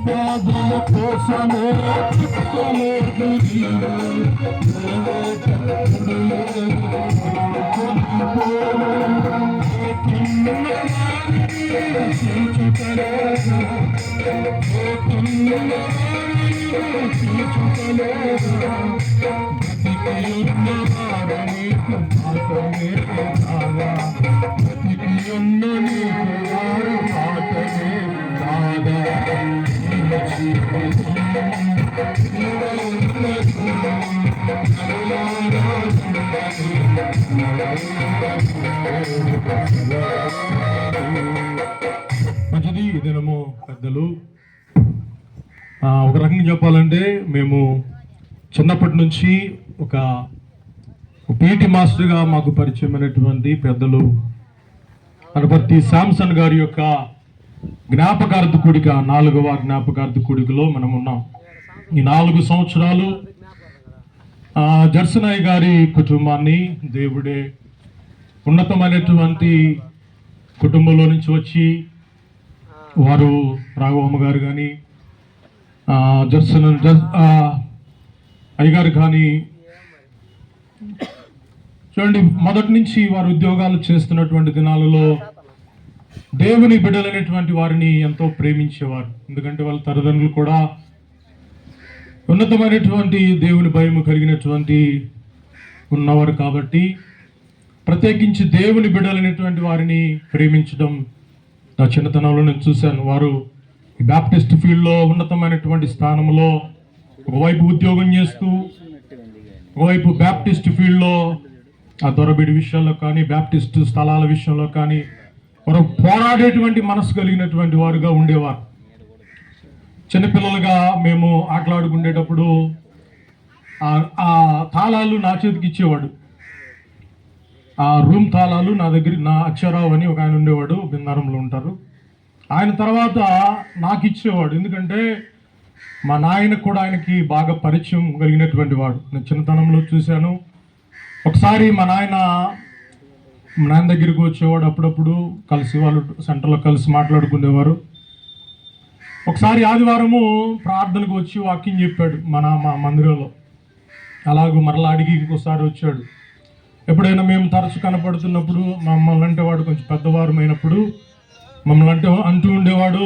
సంపాదన కోసమే మంచిది. ఈ దినము పెద్దలు ఒక రకంగా చెప్పాలంటే మేము చిన్నప్పటి నుంచి ఒక పీటీ మాస్టర్గా మాకు పరిచయమైనటువంటి పెద్దలు అనపర్తి శాంసన్ గారి యొక్క జ్ఞాపకార్థ కూడిక 4వ జ్ఞాపకార్థ కూడికలో మనం ఉన్నాం. ఈ 4 సంవత్సరాలు జర్సనాయ్ గారి కుటుంబాన్ని దేవుడే ఉన్నతమైనటువంటి కుటుంబంలో నుంచి వచ్చి వారు రాఘవమ్మ గారు కానీ అయ్యగారు కానీ చూడండి, మొదటి నుంచి వారు ఉద్యోగాలు చేస్తున్నటువంటి దినాలలో దేవుని బిడ్డలైనటువంటి వారిని ఎంతో ప్రేమించేవారు. ఎందుకంటే వాళ్ళ తల్లిదండ్రులు కూడా ఉన్నతమైనటువంటి దేవుని భయము కలిగినటువంటి ఉన్నవారు కాబట్టి ప్రత్యేకించి దేవుని బిడ్డలైనటువంటి వారిని ప్రేమించడం నా చిన్నతనంలో నేను చూశాను. వారు ఈ బ్యాప్టిస్ట్ ఫీల్డ్లో ఉన్నతమైనటువంటి స్థానంలో ఒకవైపు ఉద్యోగం చేస్తూ ఒకవైపు బ్యాప్టిస్ట్ ఫీల్డ్లో ఆ దొరబిడి విషయాల్లో కానీ బ్యాప్టిస్ట్ స్థలాల విషయంలో కానీ వారు పోరాడేటువంటి మనసు కలిగినటువంటి వారుగా ఉండేవారు. చిన్నపిల్లలుగా మేము ఆటలాడుకునేటప్పుడు ఆ తాళాలు నా చేతికి ఇచ్చేవాడు. ఆ రూమ్ తాళాలు నా దగ్గర, నా అక్షరావు అని ఒక ఆయన ఉండేవాడు, బిందారంలో ఉంటారు. ఆయన తర్వాత నాకు ఇచ్చేవాడు. ఎందుకంటే మా నాయన కూడా ఆయనకి బాగా పరిచయం కలిగినటువంటి వాడు. నేను చిన్నతనంలో చూశాను. ఒకసారి మా నాయన దగ్గరికి వచ్చేవాడు, అప్పుడప్పుడు కలిసి వాళ్ళు సెంటర్లో కలిసి మాట్లాడుకునేవారు. ఒకసారి ఆదివారము ప్రార్థనకు వచ్చి వాక్యం చెప్పాడు మా మందిరంలో. అలాగూ మరలా అడిగి ఇంకోసారి వచ్చాడు. ఎప్పుడైనా మేము తరచు కనపడుతున్నప్పుడు మమ్మల్ని అంటే వాడు కొంచెం పెద్దవారమైనప్పుడు మమ్మల్ని అంటూ ఉండేవాడు,